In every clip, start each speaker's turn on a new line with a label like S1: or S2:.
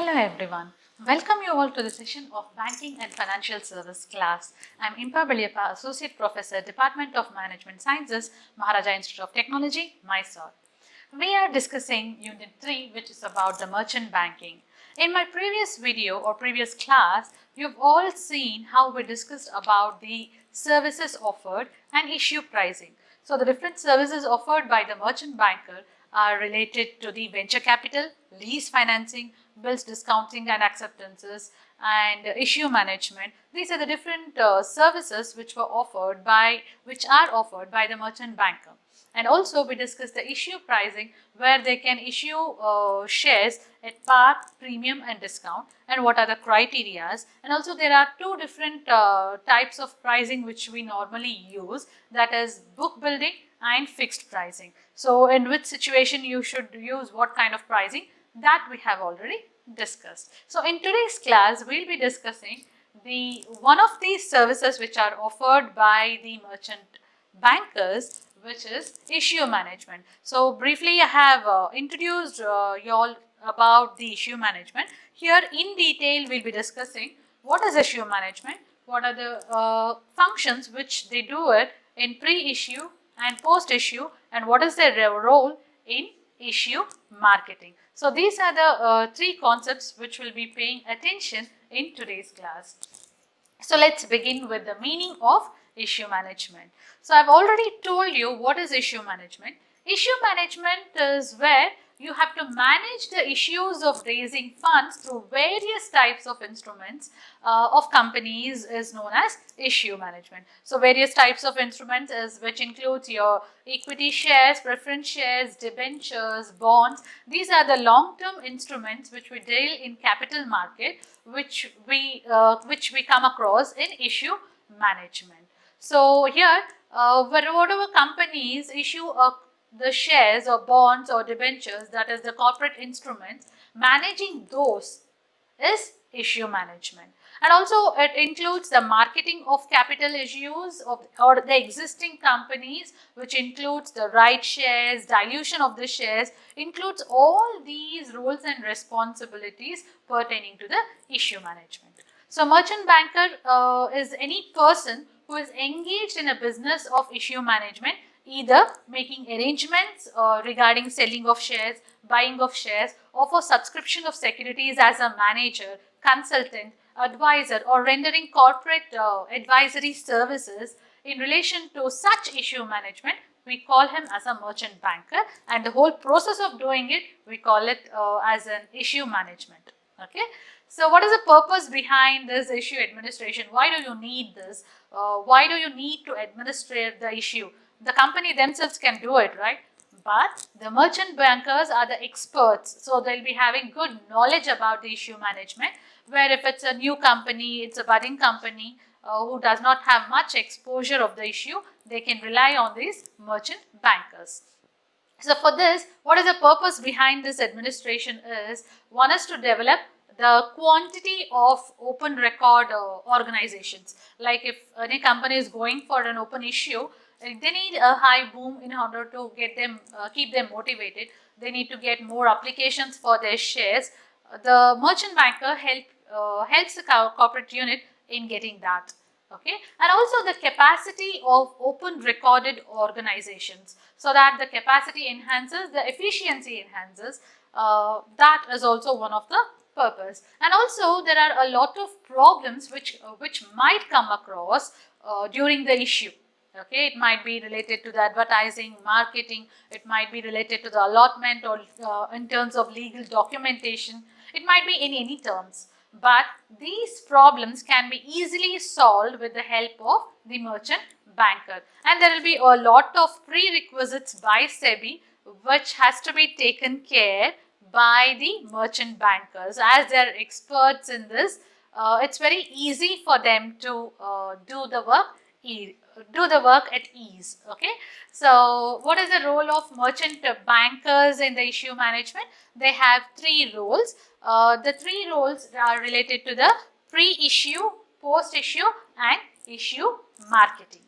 S1: Hello everyone. Welcome you all to the session of Banking and Financial Service class. I am Impa Beliapa, Associate Professor, Department of Management Sciences, Maharaja Institute of Technology, Mysore. We are discussing Unit 3, which is about the merchant banking. In my previous video or previous class, you've all seen how we discussed about the services offered and issue pricing. So the different services offered by the merchant banker are related to the venture capital, lease financing, bills discounting and acceptances, and issue management. These are the different services which are offered by the merchant banker. And also we discussed the issue pricing, where they can issue shares at par, premium and discount, and what are the criterias. And also there are two different types of pricing which we normally use, that is book building and fixed pricing. So in which situation you should use what kind of pricing, that we have already discussed. So in today's class we will be discussing one of these services which are offered by the merchant bankers, which is issue management. So briefly I have introduced you all about the issue management. Here in detail we will be discussing what is issue management, what are the functions which they do it in pre-issue and post-issue, and what is their role in issue marketing. So these are the three concepts which will be paying attention in today's class. So let's begin with the meaning of issue management. So I've already told you what is issue management. Issue management is where you have to manage the issues of raising funds through various types of instruments of companies is known as issue management. So various types of instruments which includes your equity shares, preference shares, debentures, bonds. These are the long-term instruments which we deal in capital market, which we come across in issue management. So here whatever companies issue the shares or bonds or debentures, that is the corporate instruments, managing those is issue management. And also it includes the marketing of capital issues or the existing companies, which includes the right shares, dilution of the shares, includes all these roles and responsibilities pertaining to the issue management. So merchant banker is any person who is engaged in a business of issue management, either making arrangements regarding selling of shares, buying of shares, or for subscription of securities as a manager, consultant, advisor, or rendering corporate advisory services in relation to such issue management. We call him as a merchant banker, and the whole process of doing it, we call it as an issue management. Okay. So what is the purpose behind this issue administration? Why do you need this? Why do you need to administrate the issue? The company themselves can do it, right? But the merchant bankers are the experts. So they'll be having good knowledge about the issue management, where if it's a new company, it's a budding company who does not have much exposure of the issue, they can rely on these merchant bankers. So for this, what is the purpose behind this administration is, one is to develop the quantity of open record organizations. Like if any company is going for an open issue, they need a high boom in order to get them, keep them motivated. They need to get more applications for their shares. The merchant banker helps the corporate unit in getting that. Okay, and also the capacity of open recorded organizations, so that the capacity enhances, the efficiency enhances. That is also one of the purpose. And also there are a lot of problems which might come across during the issue. Okay, it might be related to the advertising, marketing, it might be related to the allotment, or in terms of legal documentation, it might be in any terms. But these problems can be easily solved with the help of the merchant banker. And there will be a lot of prerequisites by SEBI which has to be taken care by the merchant bankers. As they are experts in this, it's very easy for them to do the work at ease. Okay, so what is the role of merchant bankers in the issue management? They have three roles. The three roles are related to the pre-issue, post-issue and issue marketing.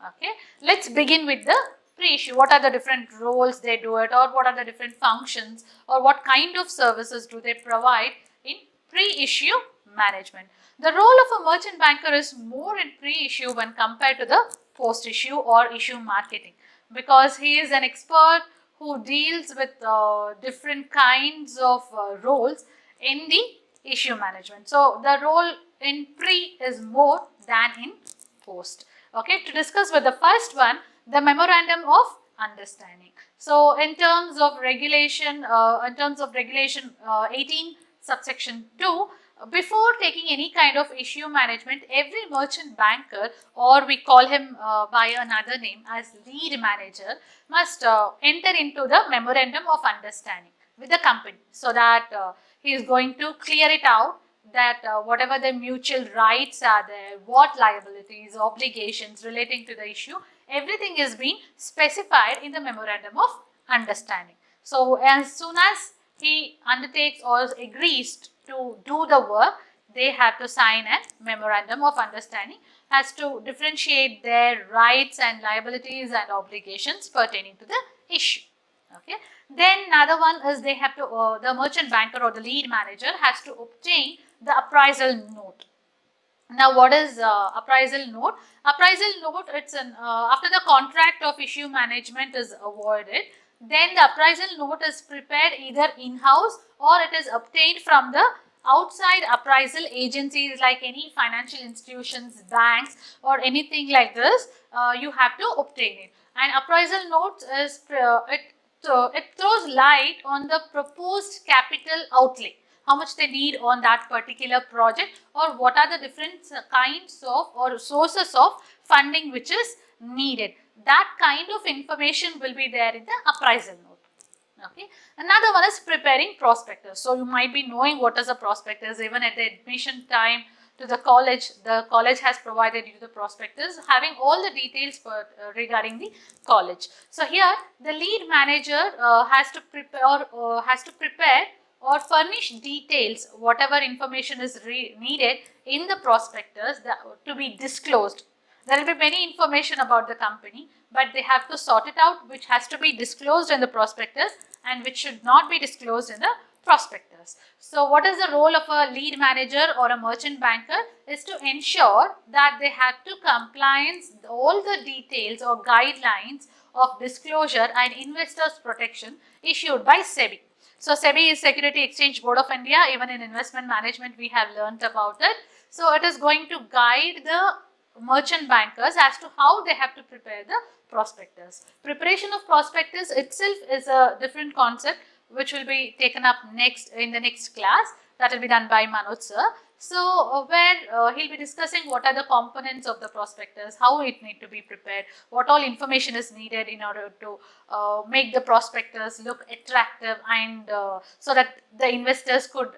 S1: Okay, let's begin with the pre-issue. What are the different roles they do it, or what are the different functions, or what kind of services do they provide in pre-issue management. The role of a merchant banker is more in pre-issue when compared to the post-issue or issue marketing, because he is an expert who deals with different kinds of roles in the issue management. So the role in pre is more than in post. Okay, to discuss with the first one, the memorandum of understanding. So in terms of regulation 18 subsection 2, before taking any kind of issue management, every merchant banker, or we call him by another name as lead manager, must enter into the memorandum of understanding with the company, so that he is going to clear it out that whatever the mutual rights are there, what liabilities, obligations relating to the issue, everything is being specified in the memorandum of understanding. So as soon as he undertakes or agrees to do the work, they have to sign a memorandum of understanding as to differentiate their rights and liabilities and obligations pertaining to the issue. Okay. Then another one is they have to, the merchant banker or the lead manager has to obtain the appraisal note. Now, what is appraisal note? Appraisal note, it's an after the contract of issue management is awarded, then the appraisal note is prepared either in-house or it is obtained from the outside appraisal agencies like any financial institutions, banks, or anything like this. You have to obtain it. And appraisal note is it throws light on the proposed capital outlay, how much they need on that particular project, or what are the different kinds of or sources of funding which is needed. That kind of information will be there in the appraisal note. Okay. Another one is preparing prospectus. So you might be knowing what is a prospectus. Even at the admission time to the college has provided you the prospectus having all the details regarding the college. So here the lead manager has to prepare or furnish details, whatever information is needed in the prospectus to be disclosed. There will be many information about the company, but they have to sort it out which has to be disclosed in the prospectus and which should not be disclosed in the prospectus. So what is the role of a lead manager or a merchant banker? Is to ensure that they have to compliance all the details or guidelines of disclosure and investors protection issued by SEBI. So SEBI is Security Exchange Board of India. Even in investment management we have learnt about it. So it is going to guide the merchant bankers as to how they have to prepare the prospectus. Preparation of prospectus itself is a different concept which will be taken up next in the next class. That will be done by Manoj sir. So where he'll be discussing what are the components of the prospectus, how it need to be prepared, what all information is needed in order to make the prospectus look attractive and so that the investors could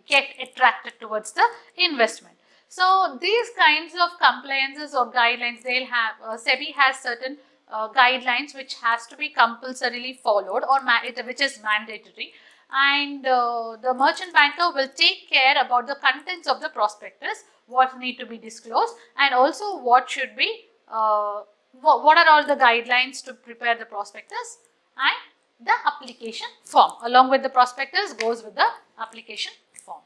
S1: get attracted towards the investment. So these kinds of compliances or guidelines, they'll have SEBI has certain guidelines which has to be compulsorily followed or which is mandatory, and the merchant banker will take care about the contents of the prospectus, what need to be disclosed, and also what should be what are all the guidelines to prepare the prospectus, and the application form along with the prospectus goes with the application form.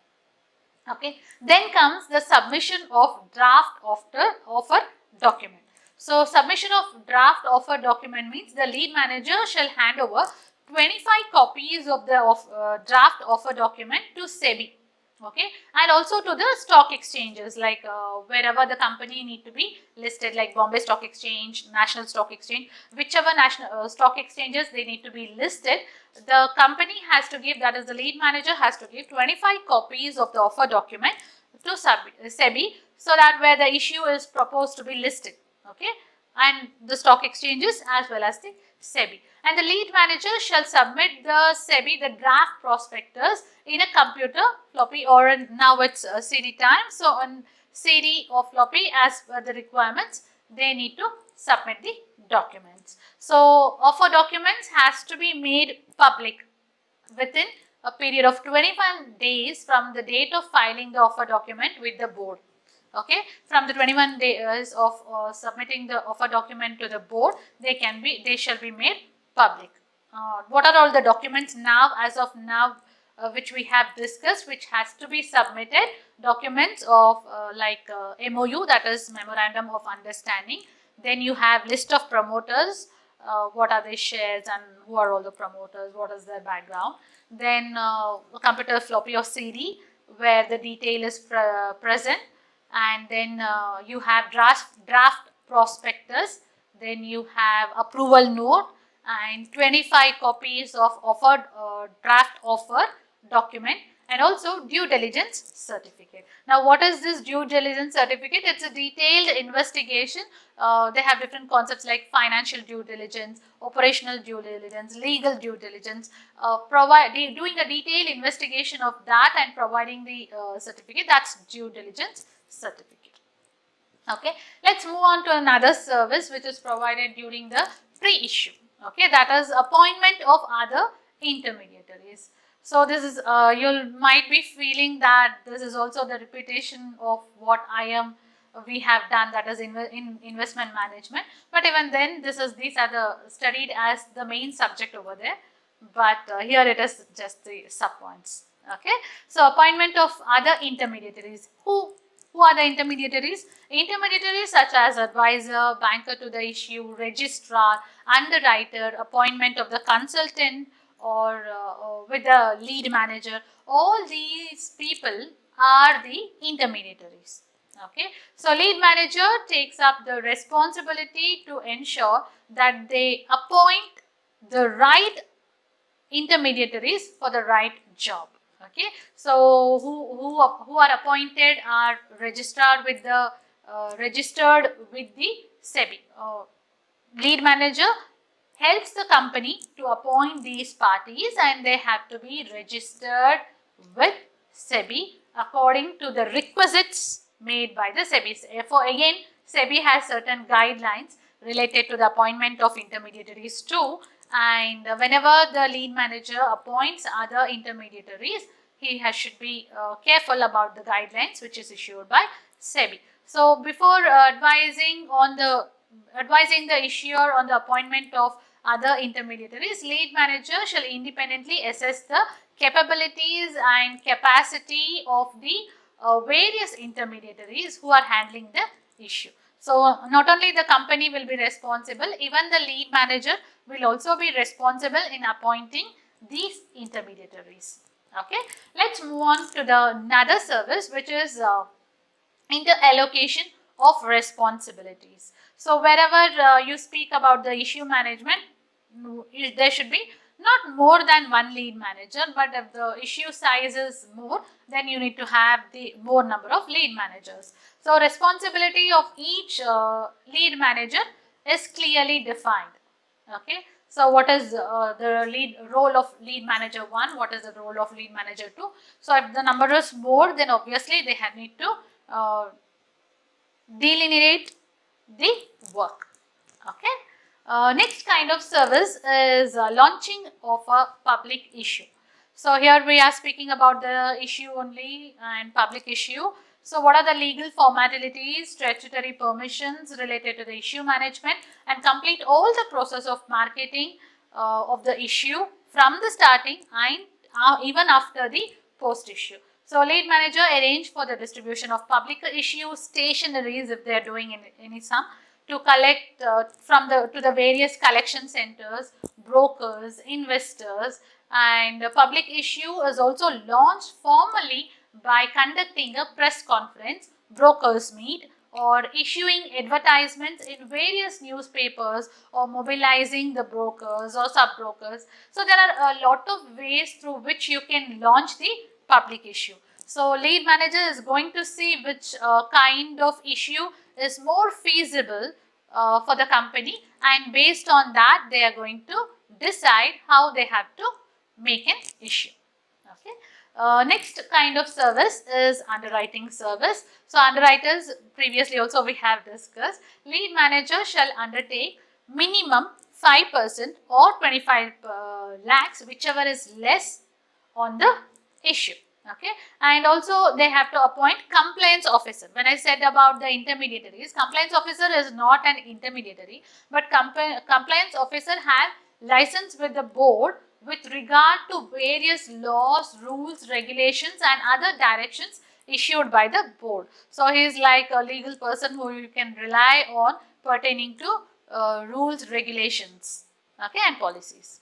S1: Okay. Then comes the submission of draft offer document. So submission of draft offer document means the lead manager shall hand over 25 copies of the draft offer document to SEBI. Okay, and also to the stock exchanges, like wherever the company need to be listed, like Bombay Stock Exchange, National Stock Exchange, whichever national stock exchanges they need to be listed, the company has to give, that is the lead manager has to give 25 copies of the offer document to SEBI, so that where the issue is proposed to be listed. Okay, and the stock exchanges as well as the SEBI. And the lead manager shall submit the SEBI the draft prospectus in a computer floppy, or now it's a CD time. So on CD or floppy as per the requirements, they need to submit the documents. So offer documents has to be made public within a period of 21 days from the date of filing the offer document with the board. Okay, from the 21 days of submitting the offer document to the board, they shall be made public. What are all the documents now? As of now, which we have discussed, which has to be submitted, documents of MOU, that is Memorandum of Understanding. Then you have list of promoters, what are their shares and who are all the promoters, what is their background. Then a computer floppy or CD where the detail is present, and then you have draft prospectus, then you have approval note and 25 copies of offered draft offer document, and also due diligence certificate. Now, what is this due diligence certificate? It's a detailed investigation. They have different concepts like financial due diligence, operational due diligence, legal due diligence. Doing a detailed investigation of that and providing the certificate, that's due diligence certificate. Okay, let's move on to another service which is provided during the pre-issue. Okay, that is appointment of other intermediaries. So this is you might be feeling that this is also the repetition of what we have done, that is in investment management. But even then, these are the studied as the main subject over there. But here it is just the sub points. Okay, so appointment of other intermediaries. Who are the intermediaries? Intermediaries such as advisor, banker to the issue, registrar, underwriter, appointment of the consultant, or with the lead manager. All these people are the intermediaries. Okay, so lead manager takes up the responsibility to ensure that they appoint the right intermediaries for the right job. Okay, so who are appointed are registered with the SEBI. Lead manager helps the company to appoint these parties, and they have to be registered with SEBI according to the requisites made by the SEBI. For again, SEBI has certain guidelines related to the appointment of intermediaries too, and whenever the lead manager appoints other intermediaries, he should be careful about the guidelines which is issued by SEBI. So before advising the issuer on the appointment of other intermediaries, lead manager shall independently assess the capabilities and capacity of the various intermediaries who are handling the issue. So not only the company will be responsible, even the lead manager will also be responsible in appointing these intermediaries. Okay, let's move on to the another service, which is inter-allocation of responsibilities. So wherever you speak about the issue management, there should be not more than one lead manager, but if the issue size is more, then you need to have the more number of lead managers. So responsibility of each lead manager is clearly defined. Okay, so what is the role of lead manager 1? What is the role of lead manager 2? So if the number is more, then obviously they need to delineate the work. Okay. Next kind of service is launching of a public issue. So here we are speaking about the issue only and public issue. So what are the legal formalities, statutory permissions related to the issue management, and complete all the process of marketing of the issue from the starting and even after the post issue. So lead manager arrange for the distribution of public issue stationaries if they are doing any sum, to collect to the various collection centers, brokers, investors, and public issue is also launched formally by conducting a press conference, brokers meet, or issuing advertisements in various newspapers, or mobilizing the brokers or sub-brokers. So there are a lot of ways through which you can launch the public issue. So lead manager is going to see which kind of issue is more feasible for the company, and based on that they are going to decide how they have to make an issue. Okay. Next kind of service is underwriting service. So underwriters, previously also we have discussed, lead manager shall undertake minimum 5% or 25 lakhs, whichever is less on the issue. Okay, and also they have to appoint compliance officer. When I said about the intermediaries, compliance officer is not an intermediary, but compliance officer have license with the board with regard to various laws, rules, regulations and other directions issued by the board. So, he is like a legal person who you can rely on pertaining to rules, regulations, okay, and policies.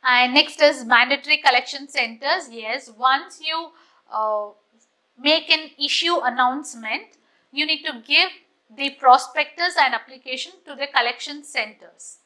S1: And next is mandatory collection centers. Yes, once you make an issue announcement, you need to give the prospectus and application to the collection centers.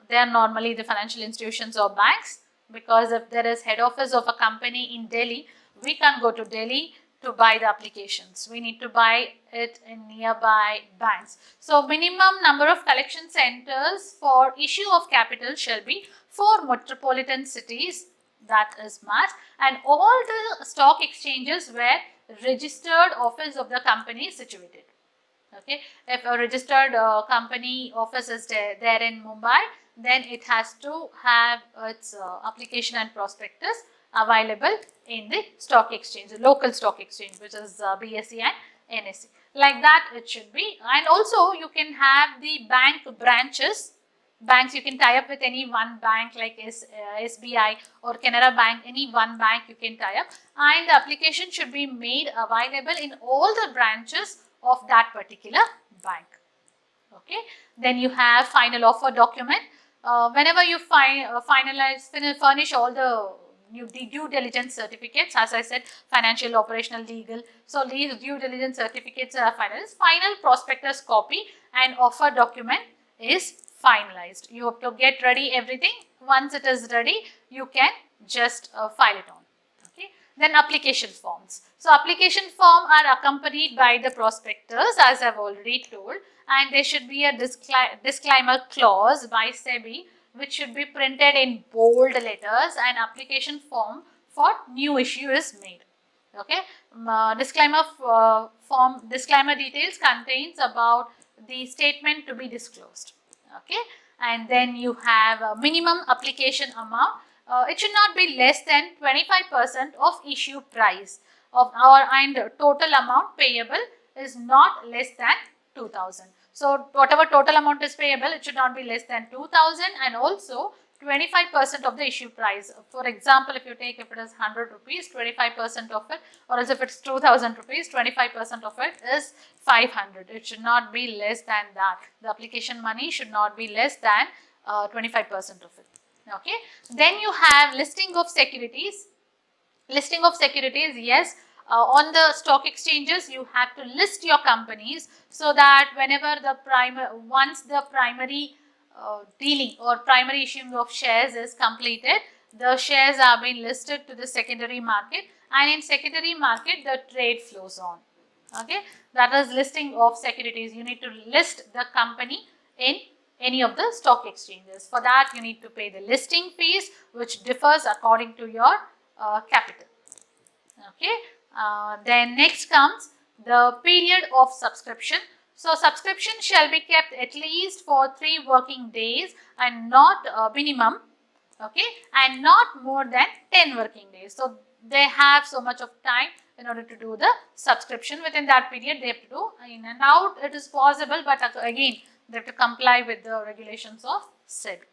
S1: They are normally the financial institutions or banks, because if there is head office of a company in Delhi, we can't go to Delhi to buy the applications. We need to buy it in nearby banks. So, minimum number of collection centers for issue of capital shall be 4 metropolitan cities, that is must, and all the stock exchanges where registered office of the company is situated. Okay, if a registered company office is there in Mumbai, then it has to have its application and prospectus available in the stock exchange, the local stock exchange, which is BSE and NSE. Like that it should be. And also you can have the bank branches. Banks, you can tie up with any one bank like SBI or Canara Bank, any one bank you can tie up, and the application should be made available in all the branches of that particular bank. Okay. Then you have final offer document. Whenever you furnish all the due diligence certificates, as I said, financial, operational, legal. So, these due diligence certificates are finalized. Final prospectus copy and offer document is finalized. You have to get ready everything. Once it is ready, you can just file it on. Okay. Then application forms. So, application form are accompanied by the prospectus, as I have already told, and there should be a disclaimer clause by SEBI, which should be printed in bold letters, and application form for new issue is made. Okay. Disclaimer details contains about the statement to be disclosed. Okay. And then you have a minimum application amount. It should not be less than 25% of issue price and total amount payable is not less than 2,000. So, whatever total amount is payable, it should not be less than 2,000, and also 25% of the issue price. For example, if it is 100 rupees, 25% of it, or else if it's 2,000 rupees, 25% of it is 500. It should not be less than that. The application money should not be less than 25% of it. Okay. Then you have listing of securities. Listing of securities, yes. On the stock exchanges, you have to list your companies, so that whenever once the primary dealing or primary issuing of shares is completed, the shares are being listed to the secondary market, and in secondary market the trade flows on. Okay, that is listing of securities. You need to list the company in any of the stock exchanges. For that, you need to pay the listing fees, which differs according to your capital. Okay. Then next comes the period of subscription. So, subscription shall be kept at least for 3 working days and not minimum, okay, and not more than 10 working days. So, they have so much of time in order to do the subscription. Within that period, they have to do in and out. It is possible, but again, they have to comply with the regulations of SEBI.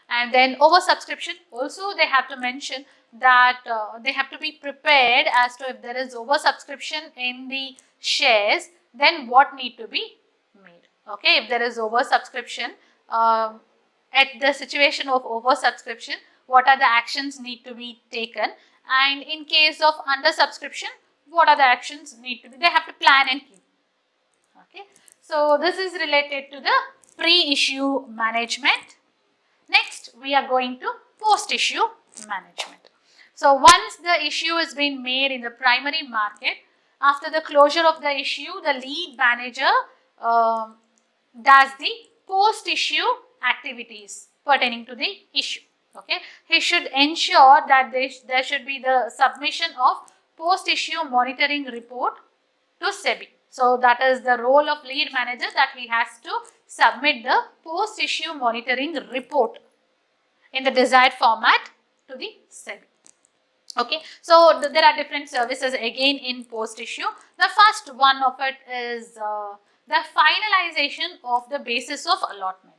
S1: And then oversubscription, also they have to mention that they have to be prepared as to if there is oversubscription in the shares, then what need to be made. Okay, if there is oversubscription, at the situation of oversubscription, what are the actions need to be taken, and in case of undersubscription, what are the actions need to be, they have to plan and keep. Okay, so this is related to the pre-issue management. Next, we are going to post-issue management. So, once the issue has been made in the primary market, after the closure of the issue, the lead manager does the post-issue activities pertaining to the issue. Okay, he should ensure that there should be the submission of post-issue monitoring report to SEBI. So, that is the role of lead manager, that he has to submit the post-issue monitoring report in the desired format to the SEBI. Okay. So, there are different services again in post-issue. The first one of it is the finalization of the basis of allotment.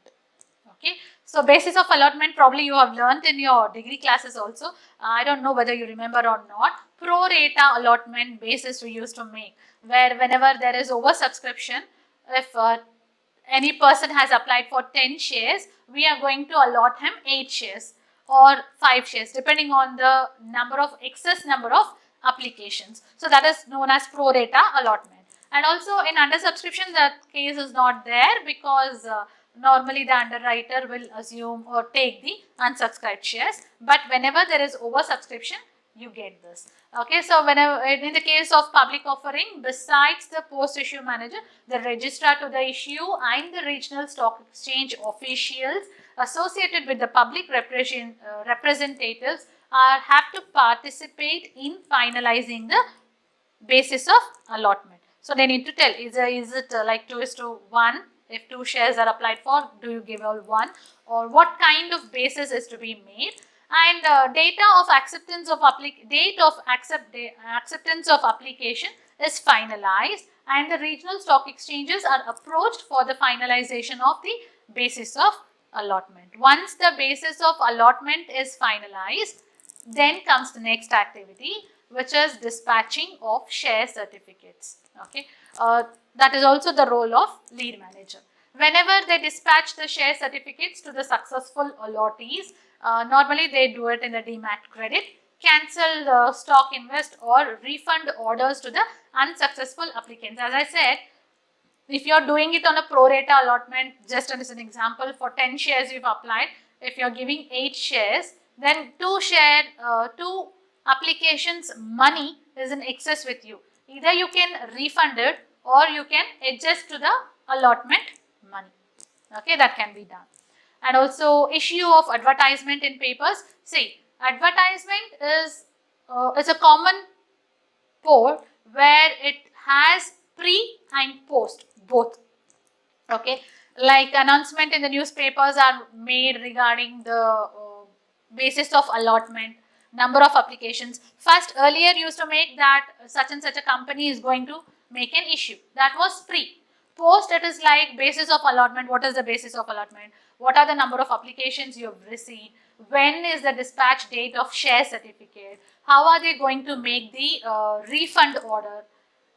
S1: Okay. So basis of allotment probably you have learnt in your degree classes also. I don't know whether you remember or not. Pro rata allotment basis we used to make, where whenever there is oversubscription, if any person has applied for 10 shares, we are going to allot him 8 shares or 5 shares depending on the excess number of applications. So that is known as pro rata allotment. And also in under subscription, that case is not there because normally the underwriter will assume or take the unsubscribed shares, but whenever there is oversubscription, you get this. Okay, so whenever in the case of public offering, besides the post issue manager, the registrar to the issue and the regional stock exchange officials associated with the public representatives have to participate in finalizing the basis of allotment. So they need to tell, is it like 2:1? If 2 shares are applied for, do you give all 1? Or what kind of basis is to be made? And data of acceptance of acceptance of application is finalized, and the regional stock exchanges are approached for the finalization of the basis of allotment. Once the basis of allotment is finalized, then comes the next activity, which is dispatching of share certificates. Okay, that is also the role of lead manager. Whenever they dispatch the share certificates to the successful allottees, normally they do it in the demat credit, cancel the stock invest or refund orders to the unsuccessful applicants. As I said, if you are doing it on a pro rata allotment, just as an example, for 10 shares you've applied, if you are giving 8 shares, then 2 applications money is in excess with you. Either you can refund it or you can adjust to the allotment money. Okay, that can be done. And also issue of advertisement in papers. See, advertisement is a common port where it has pre and post both. Okay, like announcement in the newspapers are made regarding the basis of allotment, number of applications. First, earlier used to make that such and such a company is going to make an issue. That was pre. Post, it is like basis of allotment. What is the basis of allotment? What are the number of applications you have received? When is the dispatch date of share certificate? How are they going to make the refund order?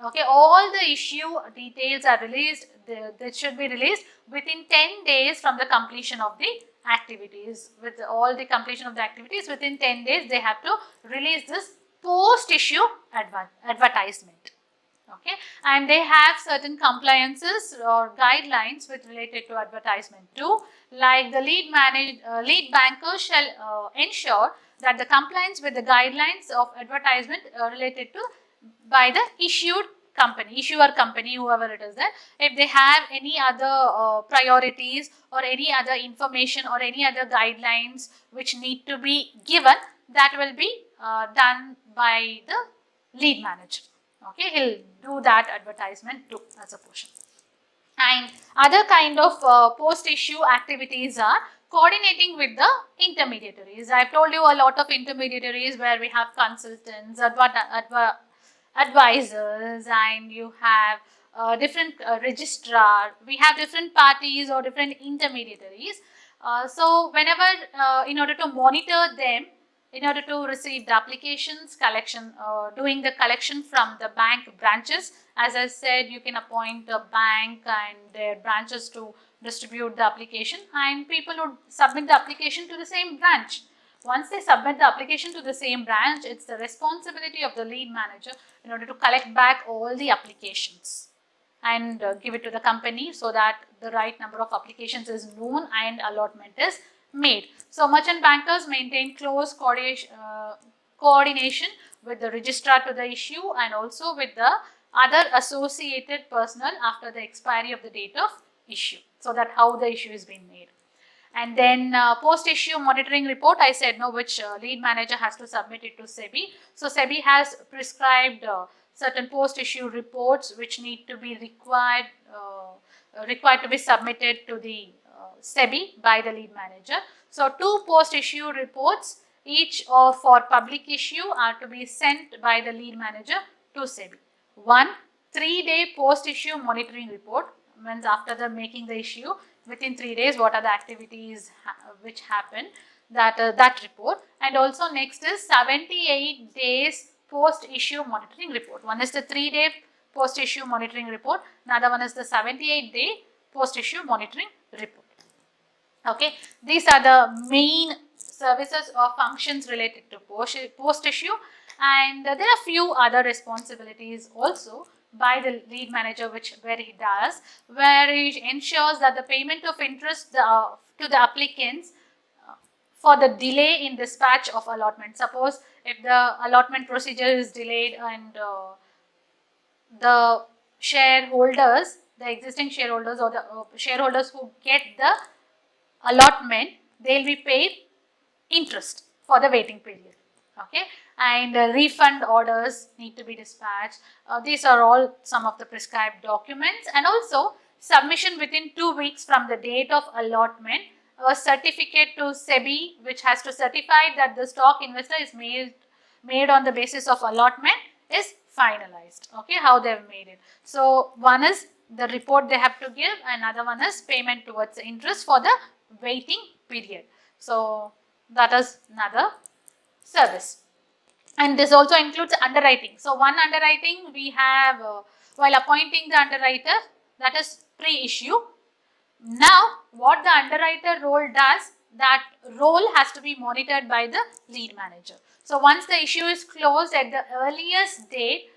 S1: Okay, all the issue details are released. They should be released within 10 days from the completion of the activities. With all the completion of the activities, within 10 days, they have to release this post-issue advertisement. Okay, and they have certain compliances or guidelines with related to advertisement too. Like the lead banker shall ensure that the compliance with the guidelines of advertisement related to by the issuer company, whoever it is there. If they have any other priorities or any other information or any other guidelines which need to be given, that will be done by the lead manager. Okay, he'll do that advertisement too as a portion. And other kind of post-issue activities are coordinating with the intermediaries. I've told you a lot of intermediaries where we have consultants, advisors, and you have different registrar. We have different parties or different intermediaries. So whenever in order to monitor them, in order to receive the applications, doing the collection from the bank branches. As I said, you can appoint a bank and their branches to distribute the application, and people would submit the application to the same branch. Once they submit the application to the same branch, it's the responsibility of the lead manager in order to collect back all the applications and give it to the company so that the right number of applications is known and allotment is made. So merchant bankers maintain close coordination with the registrar to the issue and also with the other associated personnel after the expiry of the date of issue. So that how the issue is being made. And then post-issue monitoring report, I said no, which lead manager has to submit it to SEBI. So SEBI has prescribed certain post-issue reports which need to be required to be submitted to the SEBI by the lead manager. So 2 post-issue reports, each for public issue, are to be sent by the lead manager to SEBI. 1 3-day post-issue monitoring report, means after the making the issue, within 3 days what are the activities which happen, that report. And also next is 78 days post issue monitoring report. One is the 3-day post issue monitoring report, another one is the 78-day post issue monitoring report. Okay, these are the main services or functions related to post issue, and there are few other responsibilities also by the lead manager where he ensures that the payment of interest to the applicants for the delay in dispatch of allotment. Suppose if the allotment procedure is delayed and the shareholders, the existing shareholders or the shareholders who get the allotment, they will be paid interest for the waiting period. Okay, and refund orders need to be dispatched. These are all some of the prescribed documents, and also submission within 2 weeks from the date of allotment, a certificate to SEBI which has to certify that the stock investor is made on the basis of allotment is finalized. Okay, how they have made it. So one is the report they have to give, another one is payment towards the interest for the waiting period. So that is another service. And this also includes underwriting. So one underwriting we have while appointing the underwriter, that is pre-issue. Now what the underwriter role does, that role has to be monitored by the lead manager. So once the issue is closed at the earliest date,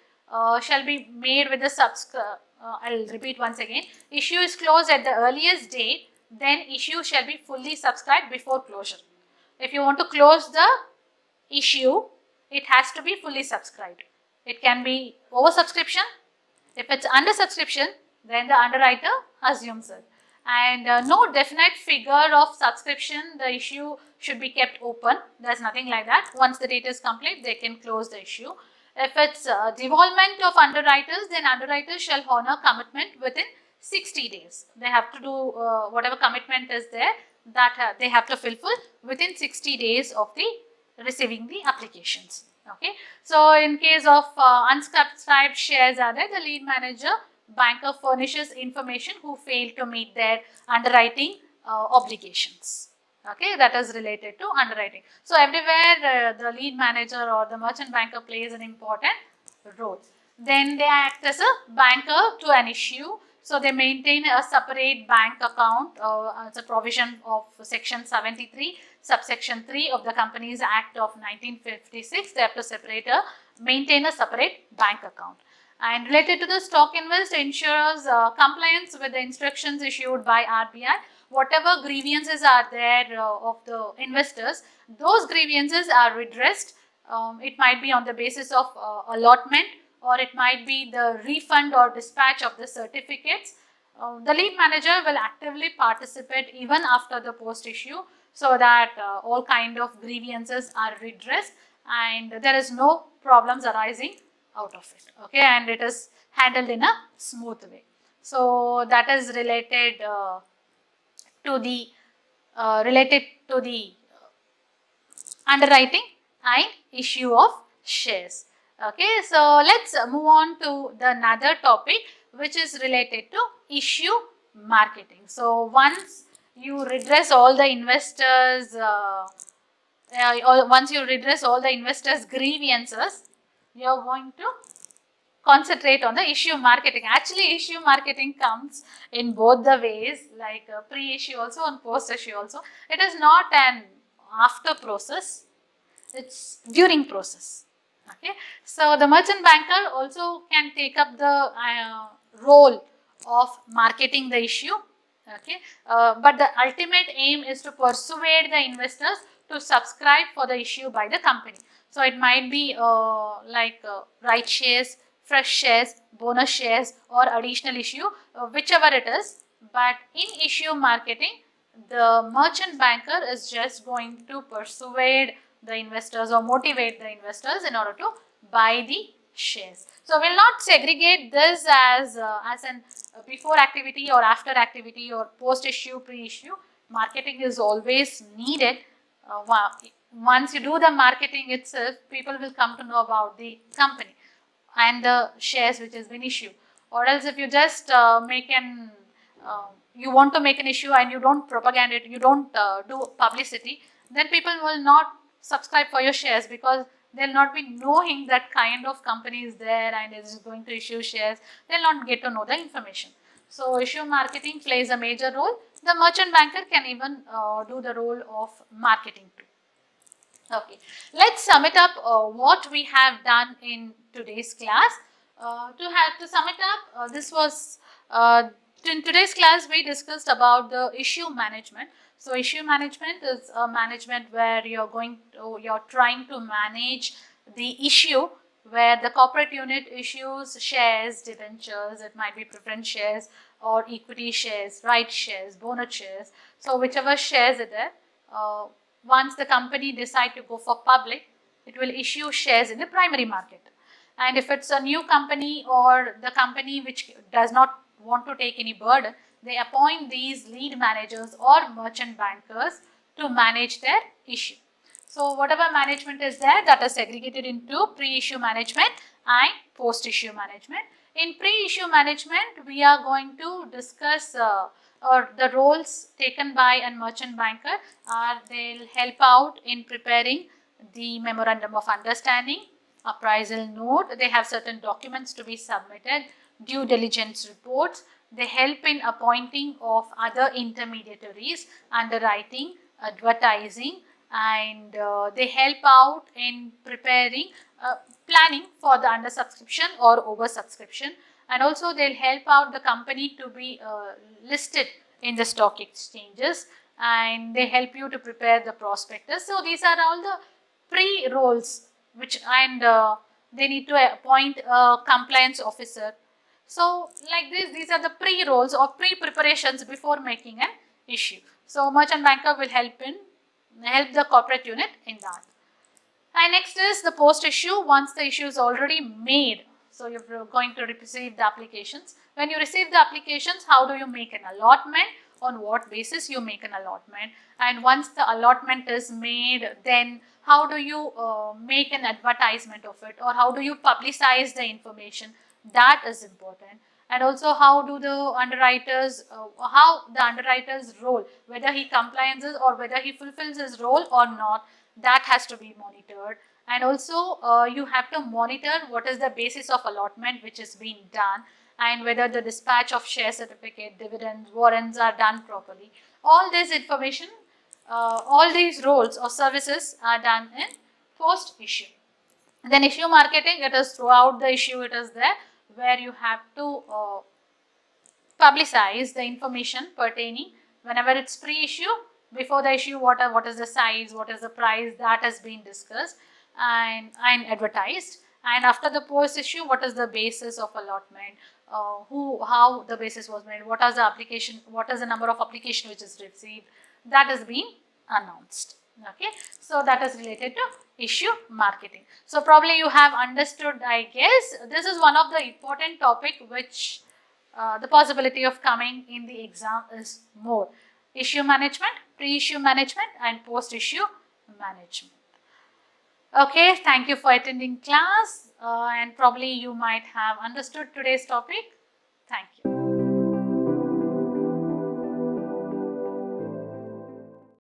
S1: shall be made with the I'll repeat once again. Issue is closed at the earliest date, then issue shall be fully subscribed before closure. If you want to close the issue, it has to be fully subscribed. It can be oversubscription. If it's under subscription, then the underwriter assumes it. And no definite figure of subscription, the issue should be kept open. There's nothing like that. Once the date is complete, they can close the issue. If it's devolvement of underwriters, then underwriters shall honor commitment within 60 days. They have to do whatever commitment is there, that they have to fulfill within 60 days of the receiving the applications. Okay. So in case of unsubscribed shares are there, the lead manager banker furnishes information who fail to meet their underwriting obligations. Okay, that is related to underwriting. So everywhere the lead manager or the merchant banker plays an important role. Then they act as a banker to an issue. So they maintain a separate bank account as a provision of section 73 subsection 3 of the Companies Act of 1956. They have to maintain a separate bank account. And related to the stock invest, ensures compliance with the instructions issued by RBI. Whatever grievances are there of the investors, those grievances are redressed. It might be on the basis of allotment, or it might be the refund or dispatch of the certificates. The lead manager will actively participate even after the post issue, so that all kind of grievances are redressed and there is no problems arising out of it. Okay, and it is handled in a smooth way. So that is related to the underwriting and issue of shares. Okay, so let's move on to the another topic which is related to issue marketing. So once you redress all the investors, grievances, you are going to concentrate on the issue marketing. Actually, issue marketing comes in both the ways, like pre-issue also and post-issue also. It is not an after process, it's during process. Okay, so the merchant banker also can take up the role of marketing the issue. Okay, but the ultimate aim is to persuade the investors to subscribe for the issue by the company. So it might be right shares, fresh shares, bonus shares, or additional issue, whichever it is. But in issue marketing, the merchant banker is just going to persuade the investors or motivate the investors in order to buy the shares. So we will not segregate this as an before activity or after activity or post issue, pre-issue. Marketing is always needed. Once you do the marketing itself, people will come to know about the company and the shares which has been issued. Or else if you just you want to make an issue and you don't propagate it, you don't do publicity, then people will not subscribe for your shares, because they'll not be knowing that kind of company is there and is going to issue shares. They'll not get to know the information. So issue marketing plays a major role. The merchant banker can even do the role of marketing too. Okay, let's sum it up what we have done in today's class. To sum it up, this was in today's class we discussed about the issue management. So issue management is a management where you're trying to manage the issue where the corporate unit issues shares, debentures, it might be preference shares or equity shares, right shares, bonus shares. So whichever shares it is, once the company decide to go for public, it will issue shares in the primary market. And if it's a new company or the company which does not want to take any burden, they appoint these lead managers or merchant bankers to manage their issue. So whatever management is there, that is segregated into pre-issue management and post-issue management. In pre-issue management, we are going to discuss or the roles taken by a merchant banker are they'll help out in preparing the memorandum of understanding, appraisal note, they have certain documents to be submitted, due diligence reports, they help in appointing of other intermediaries, underwriting, advertising, and they help out in preparing planning for the under subscription or over subscription, and also they'll help out the company to be listed in the stock exchanges, and they help you to prepare the prospectus. So these are all the pre-roles which they need to appoint a compliance officer. So like these are the pre-roles or pre-preparations before making an issue. So merchant banker will help the corporate unit in that. And next is the post issue. Once the issue is already made, so you're going to receive the applications. When you receive the applications, how do you make an allotment? On what basis you make an allotment? And once the allotment is made, then how do you make an advertisement of it, or how do you publicize the information? That is important. And also how do the underwriters, how the underwriter's role, whether he compliances or whether he fulfills his role or not, that has to be monitored. And also you have to monitor what is the basis of allotment which is being done, and whether the dispatch of share certificate, dividends, warrants are done properly. All this information, all these roles or services are done in post issue. Then issue marketing, it is throughout the issue, it is there where you have to publicize the information pertaining. Whenever it's pre-issue, before the issue, what is the size, what is the price, that has been discussed and advertised. And after the post issue, what is the basis of allotment, how the basis was made, what is the application, what is the number of application which is received, that is being announced. Okay, so that is related to issue marketing. So probably you have understood, I guess. This is one of the important topic which the possibility of coming in the exam is more. Issue management, pre-issue management and post-issue management. Okay, thank you for attending class and probably you might have understood today's topic. Thank you.